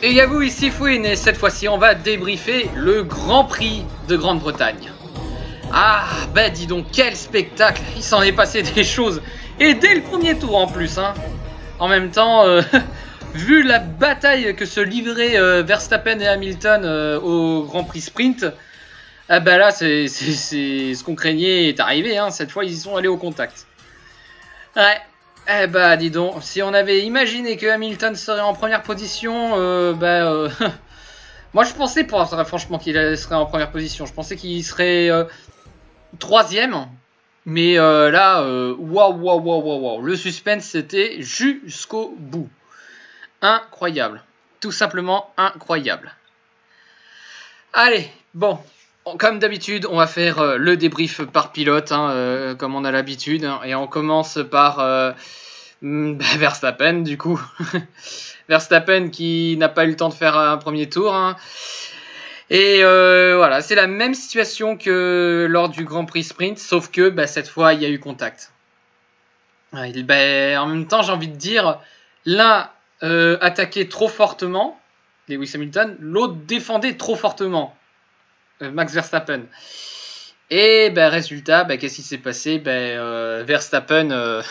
Et Yabou ici Fouine, et cette fois-ci on va débriefer le Grand Prix de Grande-Bretagne. Ah, bah dis donc, quel spectacle! Il s'en est passé des choses, et dès le premier tour en plus, hein. En même temps, vu la bataille que se livraient Verstappen et Hamilton au Grand Prix Sprint, ah bah là, c'est ce qu'on craignait est arrivé, hein. Cette fois, ils y sont allés au contact. Ouais. Eh bah dis donc, si on avait imaginé que Hamilton serait en première position, moi je pensais pas franchement qu'il serait en première position. Je pensais qu'il serait troisième, mais là, waouh, le suspense c'était jusqu'au bout. Incroyable, tout simplement incroyable. Allez, bon. Comme d'habitude, on va faire le débrief par pilote, hein, comme on a l'habitude, hein, et on commence par Verstappen, du coup. Verstappen qui n'a pas eu le temps de faire un premier tour. Hein. Et voilà, c'est la même situation que lors du Grand Prix Sprint, sauf que cette fois, il y a eu contact. En même temps, j'ai envie de dire, l'un attaquait trop fortement, Lewis Hamilton, l'autre défendait trop fortement. Max Verstappen. Et résultat, qu'est-ce qui s'est passé? Verstappen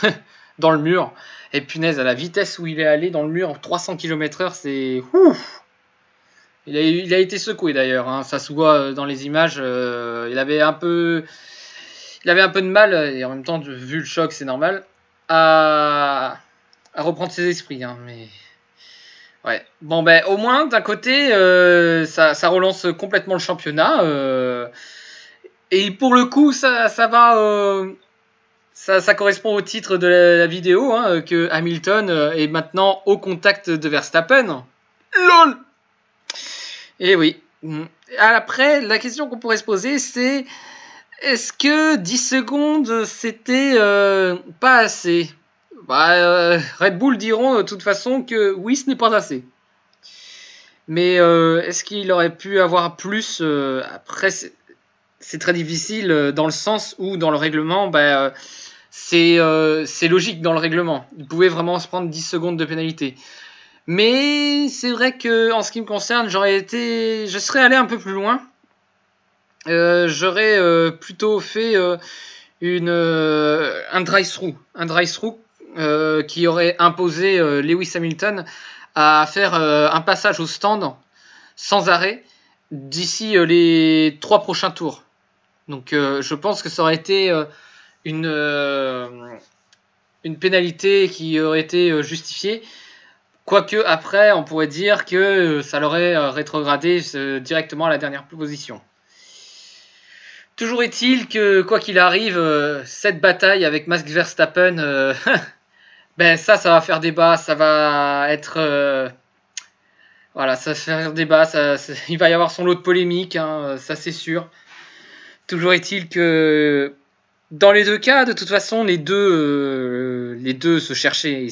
dans le mur. Et punaise, à la vitesse où il est allé dans le mur, 300 km/h, c'est ouf. Il a été secoué d'ailleurs. Hein. Ça se voit dans les images. Il avait un peu de mal, et en même temps, vu le choc, c'est normal, à reprendre ses esprits. Hein, mais ouais. Bon au moins d'un côté ça relance complètement le championnat et pour le coup ça va ça correspond au titre de la vidéo hein, que Hamilton est maintenant au contact de Verstappen. LOL. Et oui. Après la question qu'on pourrait se poser c'est est-ce que 10 secondes c'était pas assez? Red Bull diront de toute façon que oui, ce n'est pas assez. Mais est-ce qu'il aurait pu avoir plus après, c'est très difficile dans le sens où dans le règlement, c'est logique dans le règlement. Il pouvait vraiment se prendre 10 secondes de pénalité. Mais c'est vrai que en ce qui me concerne, je serais allé un peu plus loin. J'aurais plutôt fait un drive-through. Un drive-through qui aurait imposé Lewis Hamilton à faire un passage au stand sans arrêt d'ici les 3 prochains tours. Donc je pense que ça aurait été une pénalité qui aurait été justifiée. Quoique après on pourrait dire que ça l'aurait rétrogradé directement à la dernière position. Toujours est-il que, quoi qu'il arrive, cette bataille avec Max Verstappen, ça va faire débat, ça va être... voilà, ça va faire débat, il va y avoir son lot de polémiques, hein, ça c'est sûr. Toujours est-il que, dans les deux cas, de toute façon, les deux se cherchaient.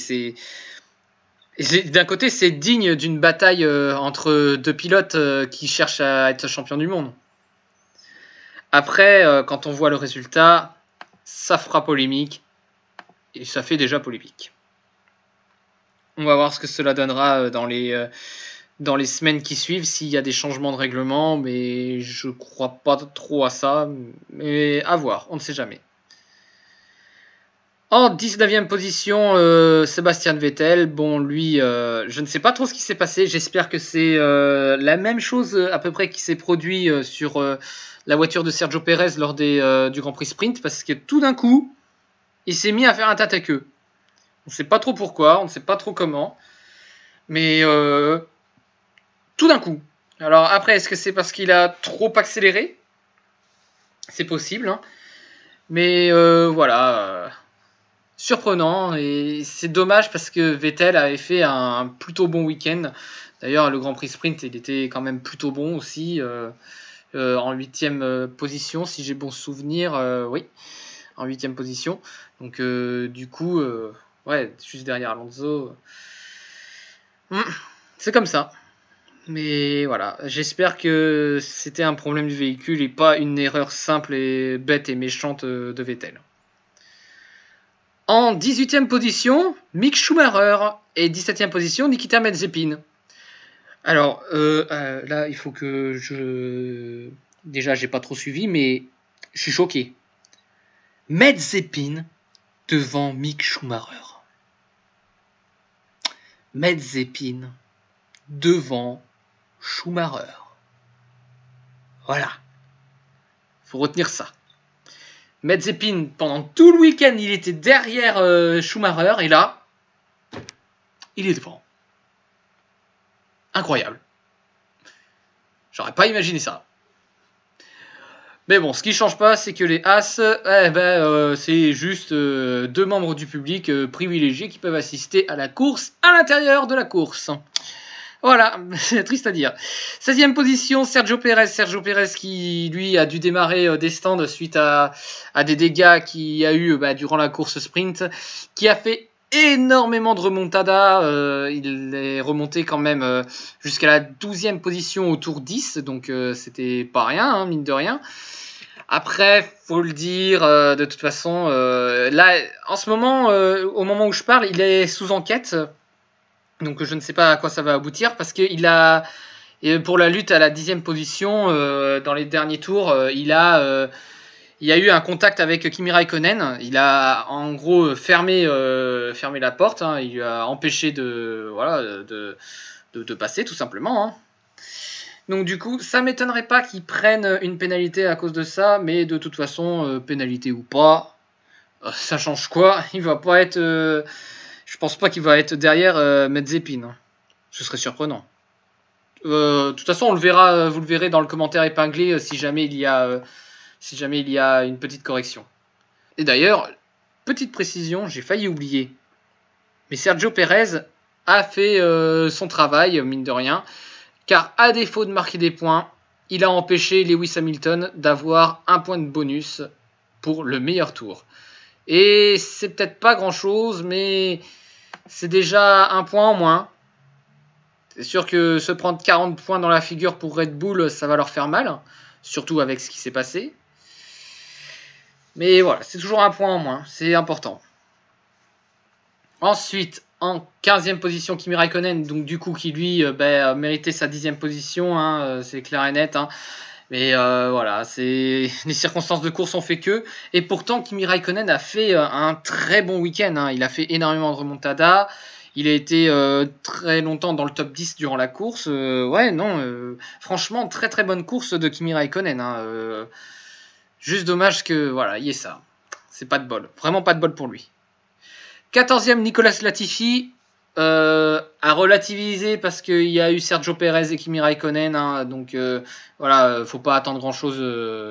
D'un côté, c'est digne d'une bataille entre deux pilotes qui cherchent à être champion du monde. Après, quand on voit le résultat, ça fera polémique. Et ça fait déjà polémique. On va voir ce que cela donnera dans les semaines qui suivent, s'il y a des changements de règlement, mais je crois pas trop à ça. Mais à voir, on ne sait jamais. En 19e position, Sébastien Vettel. Bon, lui, je ne sais pas trop ce qui s'est passé. J'espère que c'est la même chose à peu près qui s'est produit sur la voiture de Sergio Pérez lors du Grand Prix Sprint, parce que tout d'un coup, il s'est mis à faire un tête à queue. On ne sait pas trop pourquoi, on ne sait pas trop comment, mais tout d'un coup. Alors après, est-ce que c'est parce qu'il a trop accéléré? C'est possible, hein. Mais voilà, surprenant, et c'est dommage parce que Vettel avait fait un plutôt bon week-end. D'ailleurs, le Grand Prix Sprint, il était quand même plutôt bon aussi, en 8e position, si j'ai bon souvenir, oui, en 8e position. Donc du coup, ouais, juste derrière Alonso. C'est comme ça. Mais voilà, j'espère que c'était un problème du véhicule et pas une erreur simple et bête et méchante de Vettel. En 18e position, Mick Schumacher et 17e position, Nikita Mazepin. Alors, là, il faut que je... Déjà, j'ai pas trop suivi, mais je suis choqué. Mazepin devant Mick Schumacher. Mazepin devant Schumacher. Voilà. Faut retenir ça. Mazepin, pendant tout le week-end, il était derrière Schumacher, et là, il est devant. Incroyable. J'aurais pas imaginé ça. Mais bon, ce qui change pas, c'est que les As, c'est juste 2 membres du public privilégiés qui peuvent assister à la course à l'intérieur de la course. Voilà, c'est triste à dire. 16e position, Sergio Pérez. Sergio Pérez qui, lui, a dû démarrer des stands suite à des dégâts qu'il y a eu durant la course sprint, qui a fait énormément de remontada. Il est remonté quand même jusqu'à la 12e position au tour 10, donc c'était pas rien, hein, mine de rien. Après, faut le dire, de toute façon, là, en ce moment, au moment où je parle, il est sous enquête. Donc je ne sais pas à quoi ça va aboutir, parce qu'il a, pour la lutte à la 10e position, dans les derniers tours, il y a eu un contact avec Kimi Raikkonen. Il a en gros fermé la porte, hein. Il lui a empêché de passer, tout simplement, hein. Donc du coup, ça m'étonnerait pas qu'il prenne une pénalité à cause de ça, mais de toute façon, pénalité ou pas, ça change quoi? Il va pas être... je pense pas qu'il va être derrière Mazepin, hein. Ce serait surprenant. De toute façon, on le verra, vous le verrez dans le commentaire épinglé si jamais il y a une petite correction. Et d'ailleurs, petite précision, j'ai failli oublier, mais Sergio Pérez a fait son travail, mine de rien, car à défaut de marquer des points, il a empêché Lewis Hamilton d'avoir un point de bonus pour le meilleur tour. Et c'est peut-être pas grand-chose, mais c'est déjà un point en moins. C'est sûr que se prendre 40 points dans la figure pour Red Bull, ça va leur faire mal, surtout avec ce qui s'est passé. Mais voilà, c'est toujours un point en moins, c'est important. Ensuite, en 15e position, Kimi Raikkonen, donc du coup qui lui méritait sa 10e position, hein, c'est clair et net, hein. Mais voilà, les circonstances de course ont fait que. Et pourtant, Kimi Raikkonen a fait un très bon week-end, hein. Il a fait énormément de remontada. Il a été très longtemps dans le top 10 durant la course. Franchement, très très bonne course de Kimi Raikkonen, hein. Juste dommage que voilà, il y ait ça. C'est pas de bol. Vraiment pas de bol pour lui. 14e, Nicolas Latifi. À relativiser parce qu'il y a eu Sergio Pérez et Kimi Raikkonen, hein, donc voilà, faut pas attendre grand chose.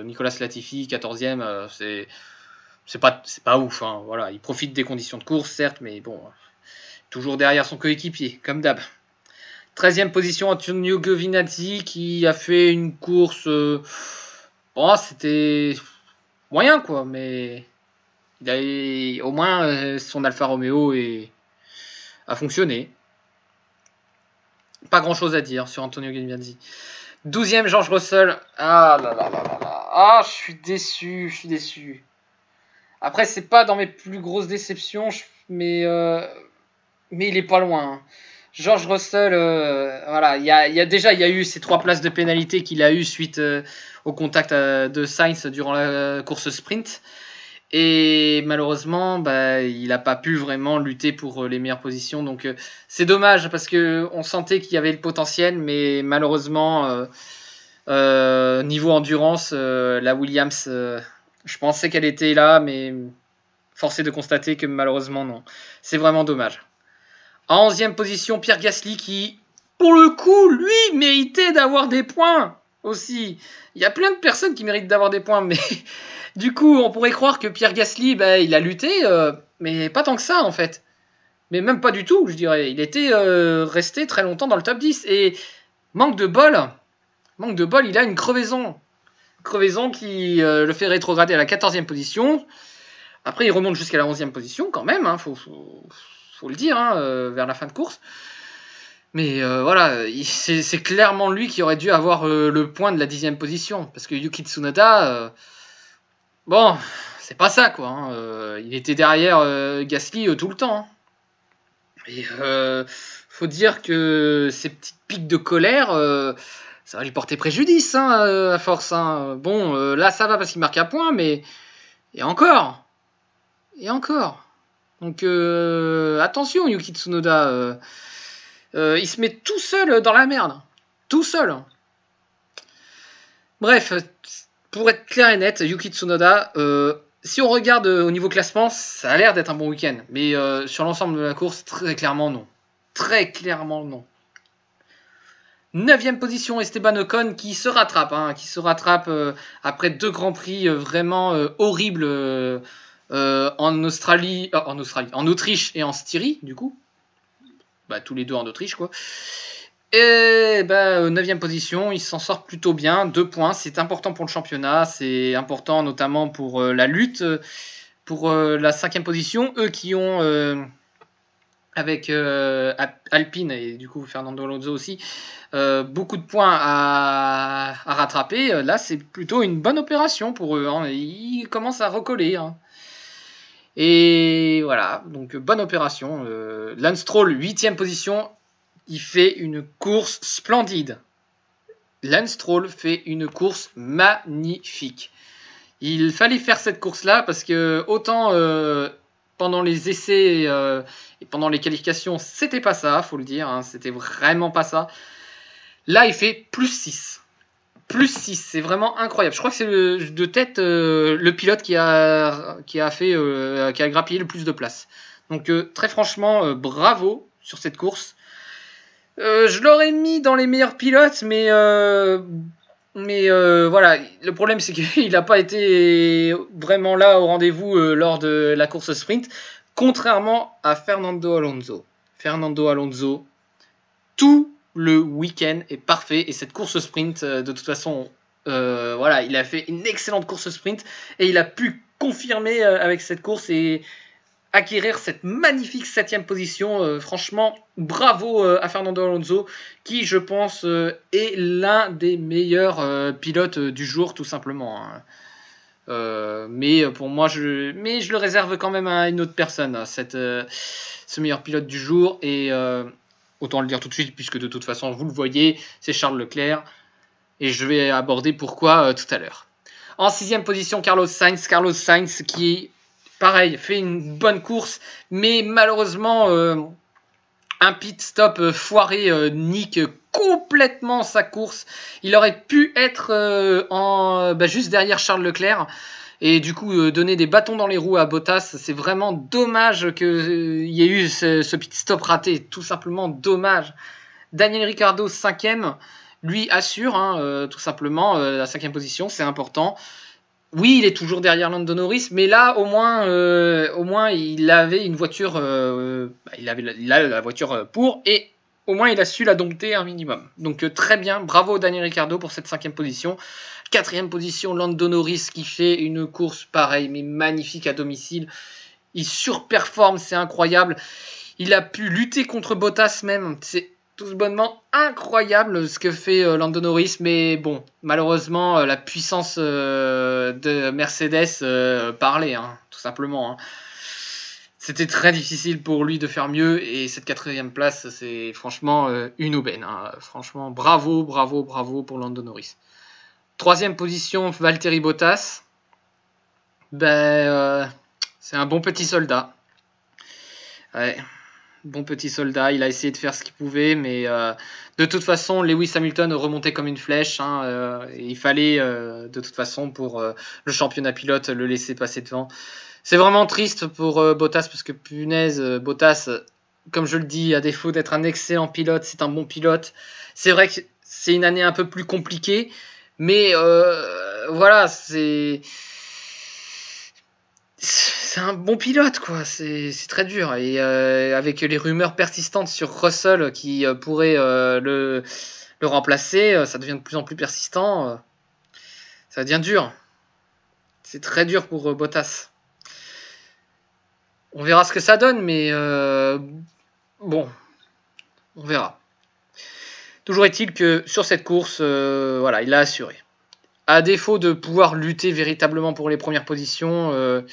Nicolas Latifi 14e, c'est pas ouf, hein, voilà, il profite des conditions de course certes, mais bon, toujours derrière son coéquipier comme d'hab. 13e position, Antonio Giovinazzi qui a fait une course, bon, c'était moyen quoi, mais il a au moins son Alfa Romeo a fonctionné. Pas grand chose à dire sur Antonio Giovinazzi. 12e, George Russell. Ah là là là là là. Ah, je suis déçu. Après, c'est pas dans mes plus grosses déceptions, mais il est pas loin, hein. George Russell, voilà, il y a eu ces 3 places de pénalité qu'il a eu suite au contact de Sainz durant la course sprint. Et malheureusement, il n'a pas pu vraiment lutter pour les meilleures positions. Donc c'est dommage parce qu'on sentait qu'il y avait le potentiel, mais malheureusement, niveau endurance, la Williams, je pensais qu'elle était là, mais force est de constater que malheureusement non. C'est vraiment dommage. En 11e position, Pierre Gasly qui, pour le coup, lui, méritait d'avoir des points aussi. Il y a plein de personnes qui méritent d'avoir des points, mais... Du coup, on pourrait croire que Pierre Gasly, il a lutté, mais pas tant que ça, en fait. Mais même pas du tout, je dirais. Il était resté très longtemps dans le top 10. Et manque de bol, il a une crevaison. Crevaison qui le fait rétrograder à la 14e position. Après, il remonte jusqu'à la 11e position, quand même, hein, faut le dire, hein, vers la fin de course. Mais voilà, c'est clairement lui qui aurait dû avoir le point de la 10e position. Parce que Yuki Tsunoda... bon, c'est pas ça, quoi, hein. Il était derrière Gasly tout le temps, hein. Et faut dire que ces petites pics de colère, ça va lui porter préjudice, hein, à force. Hein. Bon, là, ça va parce qu'il marque un point, mais... Et encore. Et encore. Donc, attention, Yuki Tsunoda. Il se met tout seul dans la merde. Tout seul. Bref, pour être clair et net, Yuki Tsunoda, si on regarde au niveau classement, ça a l'air d'être un bon week-end. Mais sur l'ensemble de la course, très clairement non. Très clairement non. 9e position, Esteban Ocon qui se rattrape. Après 2 grands prix vraiment horribles en Autriche et en Styrie, du coup. Bah, tous les deux en Autriche, quoi. Et 9e position, il s'en sort plutôt bien. 2 points, c'est important pour le championnat. C'est important notamment pour la lutte pour la 5e position. Eux qui ont, avec Alpine et du coup Fernando Alonso aussi, beaucoup de points à rattraper. Là, c'est plutôt une bonne opération pour eux. Hein. Ils commencent à recoller. Hein. Et voilà, donc bonne opération. Lance Stroll, 8e position. Il fait une course splendide. Lance Stroll fait une course magnifique. Il fallait faire cette course-là parce que autant pendant les essais et pendant les qualifications, c'était pas ça, faut le dire. Hein, c'était vraiment pas ça. Là, il fait plus 6. Plus 6, c'est vraiment incroyable. Je crois que c'est de tête le pilote qui a grappillé le plus de places. Donc très franchement, bravo sur cette course. Je l'aurais mis dans les meilleurs pilotes, mais voilà, le problème c'est qu'il n'a pas été vraiment là au rendez-vous lors de la course sprint, contrairement à Fernando Alonso. Fernando Alonso, tout le week-end est parfait et cette course sprint, de toute façon, voilà, il a fait une excellente course sprint et il a pu confirmer avec cette course et acquérir cette magnifique 7e position. Franchement, bravo à Fernando Alonso, qui, je pense, est l'un des meilleurs pilotes du jour, tout simplement. Hein. Mais pour moi, je le réserve quand même à une autre personne, ce meilleur pilote du jour. Et autant le dire tout de suite, puisque de toute façon, vous le voyez, c'est Charles Leclerc. Et je vais aborder pourquoi tout à l'heure. En 6e position, Carlos Sainz. Carlos Sainz qui... Pareil, fait une bonne course, mais malheureusement, un pit stop foiré nique complètement sa course. Il aurait pu être juste derrière Charles Leclerc et du coup donner des bâtons dans les roues à Bottas. C'est vraiment dommage qu'il y ait eu ce pit stop raté, tout simplement dommage. Daniel Ricciardo, 5e, lui assure tout simplement la 5e position, c'est important. Oui, il est toujours derrière Lando Norris, mais là, au moins, il avait une voiture, il a la voiture pour, et au moins, il a su la dompter un minimum. Donc, très bien, bravo Daniel Ricciardo pour cette 5e position. 4e position, Lando Norris qui fait une course pareille, mais magnifique à domicile. Il surperforme, c'est incroyable. Il a pu lutter contre Bottas même, c'est tout bonnement incroyable ce que fait Lando Norris, mais bon, malheureusement, la puissance de Mercedes parlait, hein, tout simplement. Hein. C'était très difficile pour lui de faire mieux, et cette 4e place, c'est franchement une aubaine. Hein. Franchement, bravo pour Lando Norris. 3e position, Valtteri Bottas. C'est un bon petit soldat. Ouais. Bon petit soldat, il a essayé de faire ce qu'il pouvait, mais de toute façon, Lewis Hamilton remontait comme une flèche. Hein, il fallait, de toute façon, pour le championnat pilote, le laisser passer devant. C'est vraiment triste pour Bottas, parce que punaise, Bottas, comme je le dis, à défaut d'être un excellent pilote, c'est un bon pilote. C'est vrai que c'est une année un peu plus compliquée, mais voilà, c'est un bon pilote, quoi. C'est très dur. Et avec les rumeurs persistantes sur Russell qui pourrait le remplacer, ça devient de plus en plus persistant. Ça devient dur. C'est très dur pour Bottas. On verra ce que ça donne, mais bon, on verra. Toujours est-il que sur cette course, voilà, il a assuré. À défaut de pouvoir lutter véritablement pour les premières positions,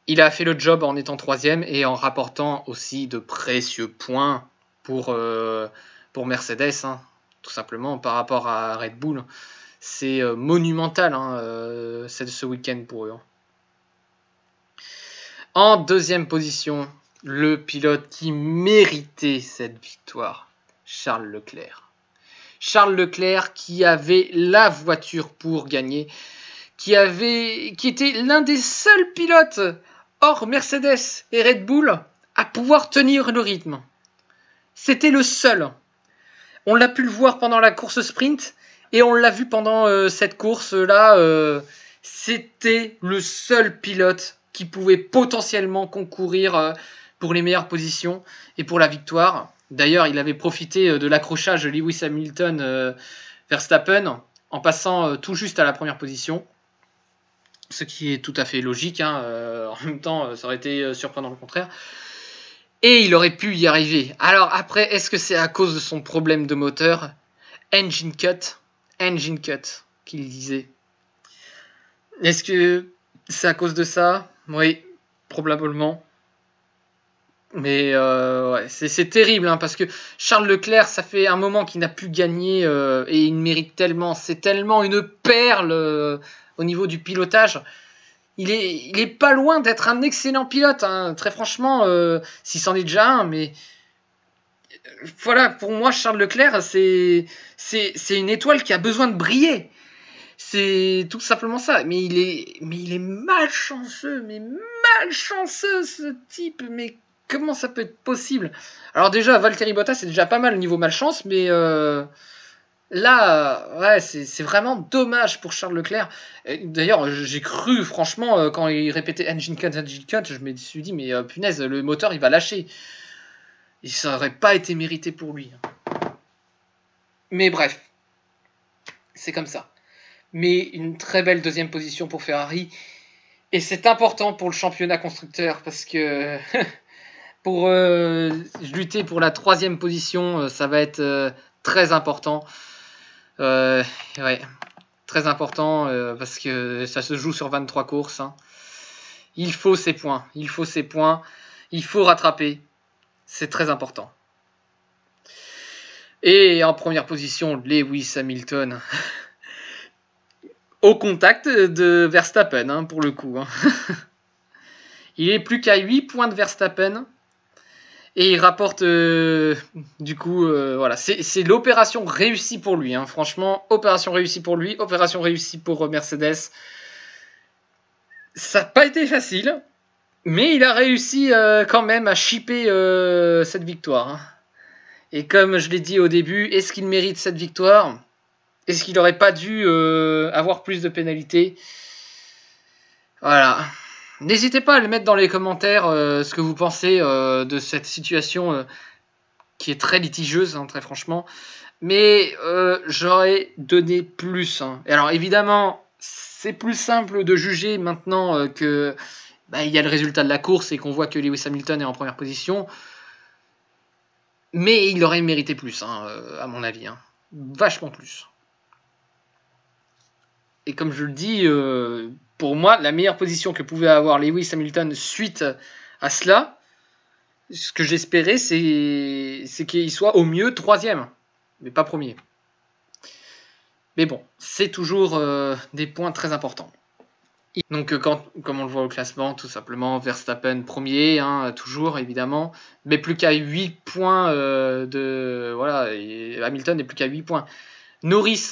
il a fait le job en étant 3e et en rapportant aussi de précieux points. pour Mercedes, hein, tout simplement, par rapport à Red Bull. C'est monumental ce week-end pour eux. Hein. En deuxième position, le pilote qui méritait cette victoire, Charles Leclerc. Charles Leclerc qui avait la voiture pour gagner, qui était l'un des seuls pilotes hors Mercedes et Red Bull à pouvoir tenir le rythme. C'était le seul. On l'a pu le voir pendant la course sprint et on l'a vu pendant cette course-là. C'était le seul pilote qui pouvait potentiellement concourir pour les meilleures positions et pour la victoire. D'ailleurs, il avait profité de l'accrochage de Lewis Hamilton Verstappen en passant tout juste à la première position. Ce qui est tout à fait logique. Hein. En même temps, ça aurait été surprenant le contraire. Et il aurait pu y arriver. Alors après, est-ce que c'est à cause de son problème de moteur? Engine cut, qu'il disait. Est-ce que c'est à cause de ça? Oui, probablement. Mais ouais, c'est terrible, hein, parce que Charles Leclerc, ça fait un moment qu'il n'a plus gagné et il mérite tellement. C'est tellement une perle au niveau du pilotage. Il est pas loin d'être un excellent pilote, hein, très franchement, s'il s'en est déjà un, mais voilà, pour moi, Charles Leclerc, c'est une étoile qui a besoin de briller. C'est tout simplement ça. Mais il est malchanceux, ce type. Mais comment ça peut être possible? Alors déjà, Valtteri Bottas, c'est déjà pas mal au niveau malchance, mais là, ouais, c'est vraiment dommage pour Charles Leclerc. D'ailleurs, j'ai cru, franchement, quand il répétait engine cut, je me suis dit, mais punaise, le moteur, il va lâcher. Et ça n'aurait pas été mérité pour lui. Mais bref, c'est comme ça. Mais une très belle deuxième position pour Ferrari. Et c'est important pour le championnat constructeur, parce que pour lutter pour la troisième position, ça va être très important. Ouais, très important parce que ça se joue sur 23 courses. Hein. Il faut ces points. Il faut rattraper. C'est très important. Et en première position, Lewis Hamilton. Au contact de Verstappen, hein, pour le coup. Hein. Il est plus qu'à 8 points de Verstappen. Et il rapporte, du coup, voilà, c'est l'opération réussie pour lui. Hein. Franchement, opération réussie pour lui, opération réussie pour Mercedes. Ça n'a pas été facile, mais il a réussi quand même à chipper cette victoire. Hein. Et comme je l'ai dit au début, est-ce qu'il mérite cette victoire? Est-ce qu'il n'aurait pas dû avoir plus de pénalités? Voilà. N'hésitez pas à le mettre dans les commentaires ce que vous pensez de cette situation qui est très litigieuse, hein, très franchement. Mais j'aurais donné plus. Hein. Et alors évidemment, c'est plus simple de juger maintenant que il y a le résultat de la course et qu'on voit que Lewis Hamilton est en première position. Mais il aurait mérité plus, hein, à mon avis. Hein. Vachement plus. Et comme je le dis, pour moi, la meilleure position que pouvait avoir Lewis Hamilton suite à cela, ce que j'espérais, c'est qu'il soit au mieux troisième, mais pas premier. Mais bon, c'est toujours des points très importants. Donc, comme on le voit au classement, tout simplement, Verstappen premier, hein, toujours évidemment, mais plus qu'à 8 points voilà, et Hamilton n'est plus qu'à 8 points. Norris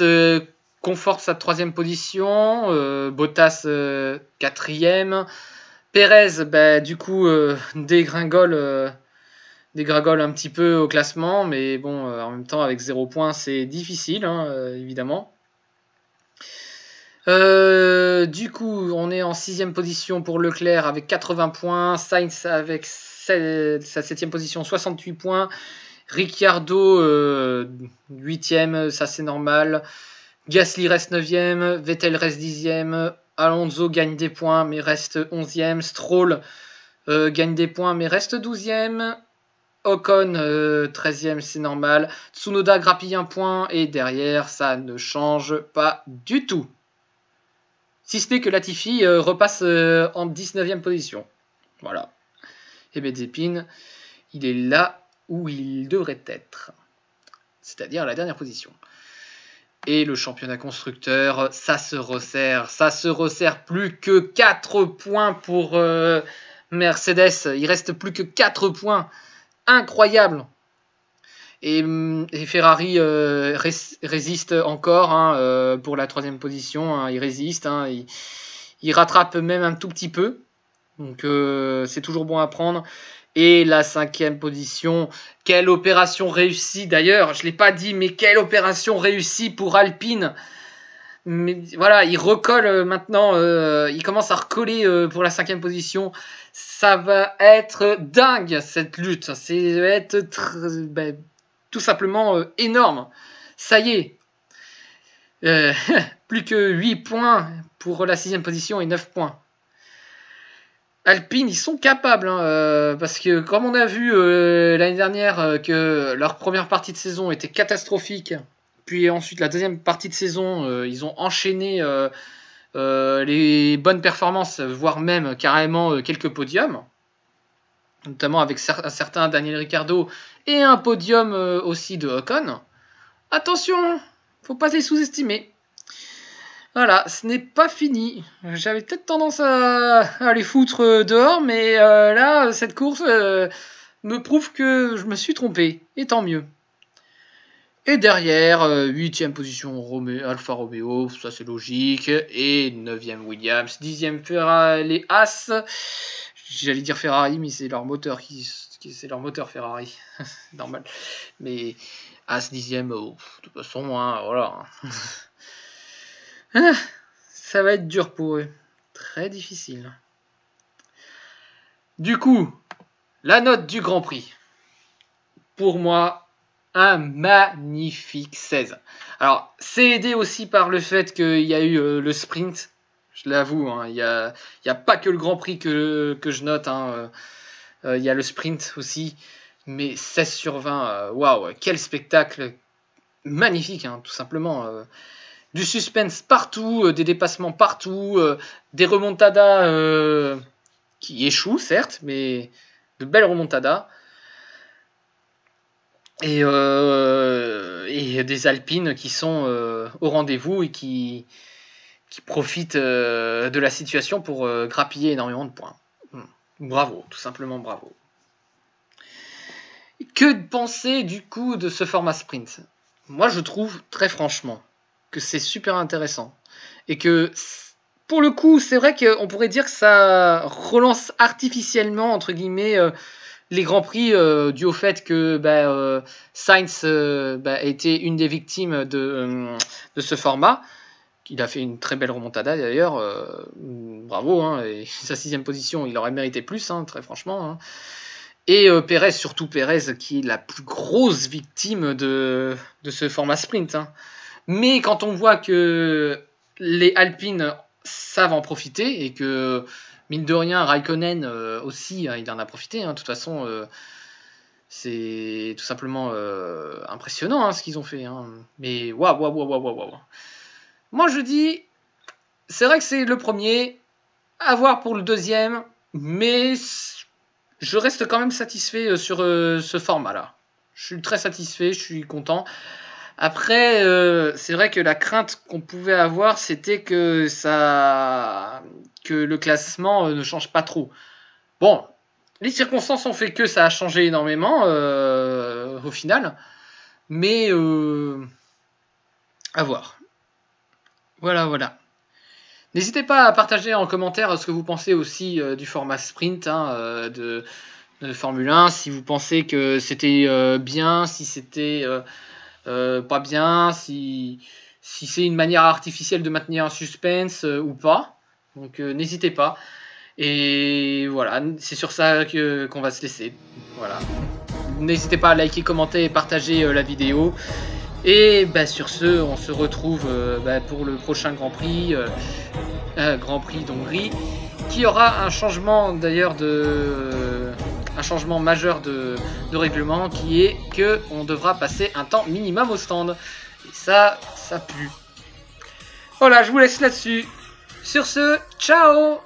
conforte sa troisième position, Bottas quatrième, Perez du coup dégringole un petit peu au classement, mais bon, en même temps avec 0 points c'est difficile, hein, évidemment. Du coup, on est en 6ème position pour Leclerc avec 80 points, Sainz avec sa 7ème position 68 points, Ricciardo 8ème, ça c'est normal, Gasly reste 9ème, Vettel reste 10ème, Alonso gagne des points mais reste 11ème, Stroll gagne des points mais reste 12ème, Ocon 13ème, c'est normal, Tsunoda grappille un point et derrière ça ne change pas du tout. Si ce n'est que Latifi repasse en 19ème position. Voilà. Et Mazepin, il est là où il devrait être, c'est-à-dire à la dernière position. Et le championnat constructeur, ça se resserre plus que 4 points pour Mercedes, il reste plus que 4 points, incroyable. Et Ferrari résiste encore hein, pour la 3e position, hein, il résiste, hein, il rattrape même un tout petit peu, donc c'est toujours bon à prendre. Et la 5e position, quelle opération réussie d'ailleurs, je ne l'ai pas dit, mais quelle opération réussie pour Alpine. Mais voilà, il recolle maintenant, il commence à recoller pour la 5e position. Ça va être dingue cette lutte, ça va être tout simplement énorme. Ça y est, plus que 8 points pour la 6e position et 9 points. Alpine, ils sont capables, hein, parce que comme on a vu l'année dernière que leur première partie de saison était catastrophique, puis ensuite la deuxième partie de saison, ils ont enchaîné les bonnes performances, voire même carrément quelques podiums, notamment avec un certain Daniel Ricciardo et un podium aussi de Ocon. Attention, faut pas les sous-estimer. Voilà, ce n'est pas fini. J'avais peut-être tendance à les foutre dehors, mais là, cette course me prouve que je me suis trompé. Et tant mieux. Et derrière, 8e position Alfa Romeo, ça c'est logique. Et 9e Williams, 10e Ferrari, les As. J'allais dire Ferrari, mais c'est leur moteur c'est leur moteur Ferrari. C'est normal. Mais As 10e, de toute façon, hein, voilà. Ça va être dur pour eux. Très difficile. Du coup, la note du Grand Prix. Pour moi, un magnifique 16. Alors, c'est aidé aussi par le fait qu'il y a eu le sprint. Je l'avoue, hein, il n'y a pas que le Grand Prix que je note. Hein, il y a le sprint aussi. Mais 16 sur 20, waouh, quel spectacle. Magnifique, hein, tout simplement. Du suspense partout, des dépassements partout, des remontadas qui échouent, certes, mais de belles remontadas. Et des Alpines qui sont au rendez-vous et qui profitent de la situation pour grappiller énormément de points. Bravo, tout simplement bravo. Que penser du coup de ce format sprint ? Moi, je trouve très franchement que c'est super intéressant et que pour le coup c'est vrai qu'on pourrait dire que ça relance artificiellement entre guillemets les grands prix dû au fait que Sainz a été une des victimes de ce format. Il a fait une très belle remontada d'ailleurs, bravo, hein, et sa 6e position il aurait mérité plus, hein, très franchement, hein. Et Pérez, surtout Pérez qui est la plus grosse victime de ce format sprint, hein. Mais quand on voit que les Alpines savent en profiter et que, mine de rien, Raikkonen aussi, hein, il en a profité. Hein, de toute façon, c'est tout simplement impressionnant hein, ce qu'ils ont fait. Hein. Mais waouh. Moi, je dis, c'est vrai que c'est le premier, à voir pour le deuxième, mais je reste quand même satisfait sur ce format-là. Je suis très satisfait, je suis content. Après, c'est vrai que la crainte qu'on pouvait avoir, c'était que le classement ne change pas trop. Bon, les circonstances ont fait que ça a changé énormément au final, mais à voir. Voilà. N'hésitez pas à partager en commentaire ce que vous pensez aussi du format sprint hein, de Formule 1, si vous pensez que c'était bien, si c'était pas bien, si c'est une manière artificielle de maintenir un suspense ou pas. Donc n'hésitez pas. Et voilà, c'est sur ça qu'on va se laisser. Voilà. N'hésitez pas à liker, commenter et partager la vidéo. Et sur ce, on se retrouve pour le prochain Grand Prix, Grand Prix d'Hongrie, qui aura un changement d'ailleurs un changement majeur de règlement qui est que on devra passer un temps minimum au stand. Et ça pue. Voilà, je vous laisse là-dessus. Sur ce, ciao!